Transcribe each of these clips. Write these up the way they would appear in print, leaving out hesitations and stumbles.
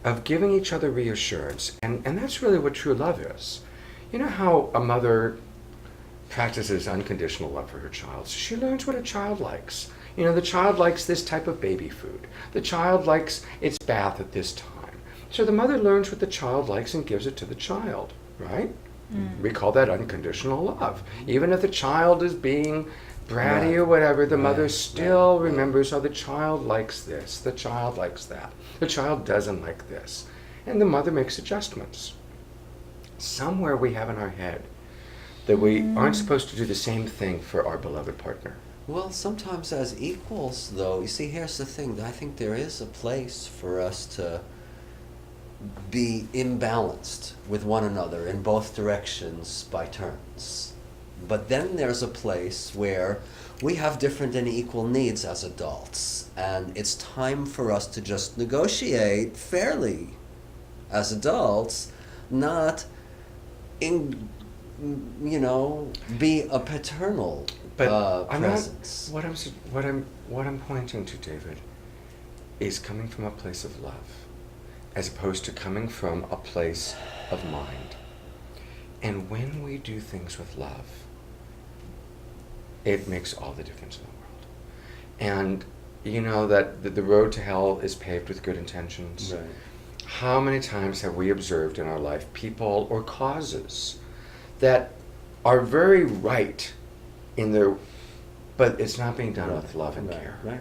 of giving each other reassurance. And that's really what true love is. You know how a mother practices unconditional love for her child? So she learns what a child likes. You know, the child likes this type of baby food. The child likes its bath at this time. So the mother learns what the child likes and gives it to the child, right? We call that unconditional love. Even if the child is being bratty or whatever, the mother still remembers, oh, the child likes this, the child likes that, the child doesn't like this. And the mother makes adjustments. Somewhere we have in our head that we aren't supposed to do the same thing for our beloved partner. Well, sometimes as equals, though, you see, here's the thing. I think there is a place for us to be imbalanced with one another in both directions by turns. But then there's a place where we have different and equal needs as adults, and it's time for us to just negotiate fairly as adults, not be a paternal presence. What I'm pointing to, David, is coming from a place of love, as opposed to coming from a place of mind. And when we do things with love, it makes all the difference in the world. And you know that the road to hell is paved with good intentions. Right. How many times have we observed in our life people or causes that are very right in their, but it's not being done with love and care. Right.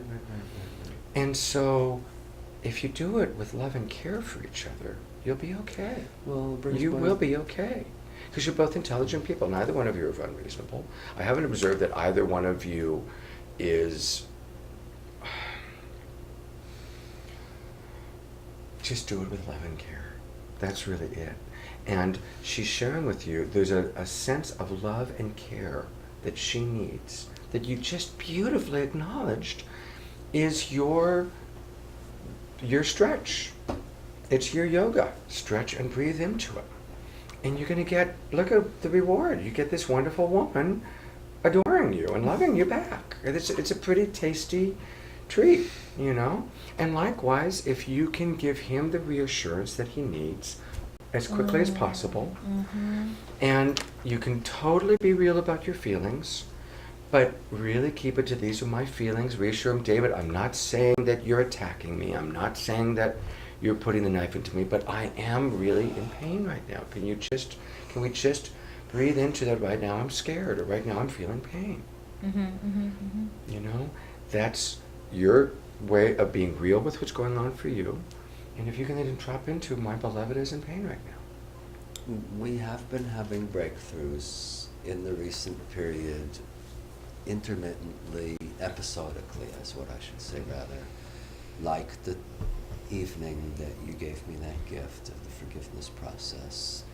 And so, if you do it with love and care for each other, you'll be okay. Well, you will be okay. Because you're both intelligent people. Neither one of you are unreasonable. I haven't observed that either one of you is... Just do it with love and care. That's really it. And she's sharing with you, there's a sense of love and care that she needs, that you just beautifully acknowledged is your stretch. It's your yoga. Stretch and breathe into it. And you're going to get, look at the reward. You get this wonderful woman adoring you and loving you back. It's a pretty tasty treat, you know? And likewise, if you can give him the reassurance that he needs as quickly as possible, and you can totally be real about your feelings, but really keep it to these are my feelings, reassure him, David, I'm not saying that you're attacking me, I'm not saying that you're putting the knife into me, but I am really in pain right now. Can we just breathe into that right now I'm scared, or right now I'm feeling pain? You know, that's your way of being real with what's going on for you. And if you can then drop into, my beloved is in pain right now. We have been having breakthroughs in the recent period, intermittently, episodically, is what I should say, rather. Like the evening that you gave me that gift of the forgiveness process,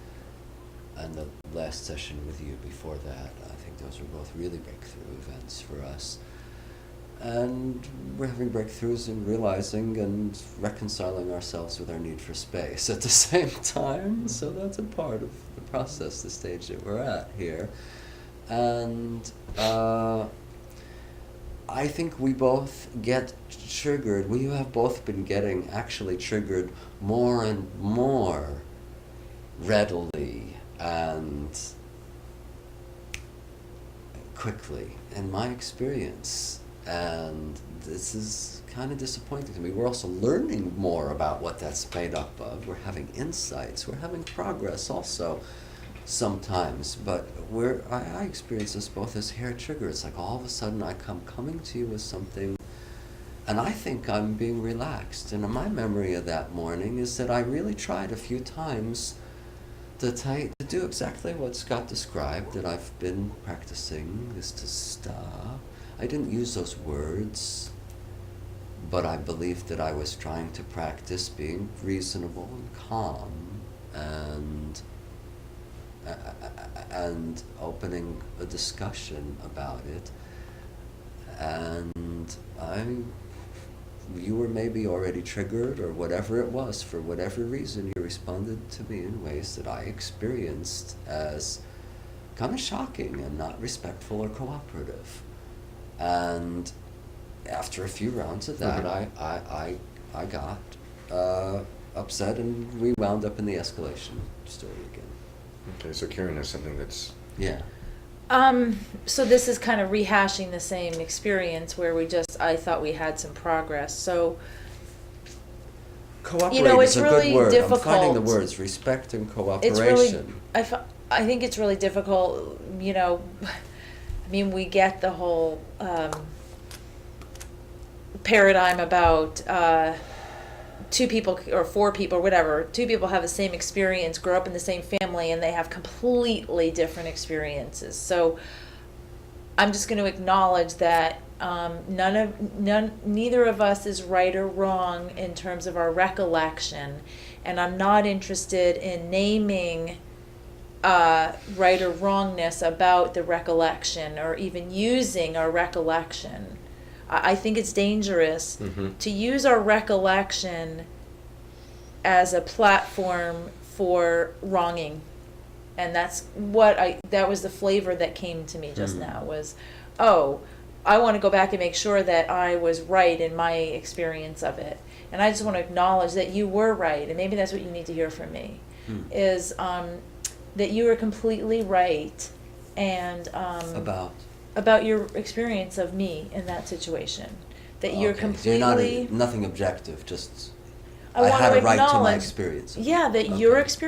and the last session with you before that. I think those were both really breakthrough events for us. And we're having breakthroughs in realizing and reconciling ourselves with our need for space at the same time. So that's a part of the process, the stage that we're at here. And I think we both get triggered. We have both been getting actually triggered more and more readily and quickly, in my experience. And this is kind of disappointing to me. We're also learning more about what that's made up of. We're having insights. We're having progress also sometimes. But I experience this both as hair trigger. It's like all of a sudden I come coming to you with something, and I think I'm being relaxed. And my memory of that morning is that I really tried a few times to do exactly what Scott described, that I've been practicing, is to stop. I didn't use those words, but I believed that I was trying to practice being reasonable and calm and opening a discussion about it. And you were maybe already triggered, or whatever it was. For whatever reason, you responded to me in ways that I experienced as kind of shocking and not respectful or cooperative. And after a few rounds of that, I got upset, and we wound up in the escalation story again. Okay, so Karen has something that's Yeah. So this is kind of rehashing the same experience where I thought we had some progress. So, Cooperate it's is a really good word. I'm finding the difficult. words respect and cooperation. it's really, I think it's really difficult, I mean, we get the whole, paradigm about, two people or four people or whatever, two people have the same experience, grow up in the same family, and they have completely different experiences. So I'm just going to acknowledge that neither of us is right or wrong in terms of our recollection, and I'm not interested in naming right or wrongness about the recollection or even using our recollection. I think it's dangerous to use our recollection as a platform for wronging. And that was the flavor that came to me just now was, I want to go back and make sure that I was right in my experience of it. And I just want to acknowledge that you were right, and maybe that's what you need to hear from me, is that you were completely right, and about your experience of me in that situation. That you're Okay, completely... so you're nothing objective, just I want had to a right to my acknowledge- experience. Yeah, that your Okay. experience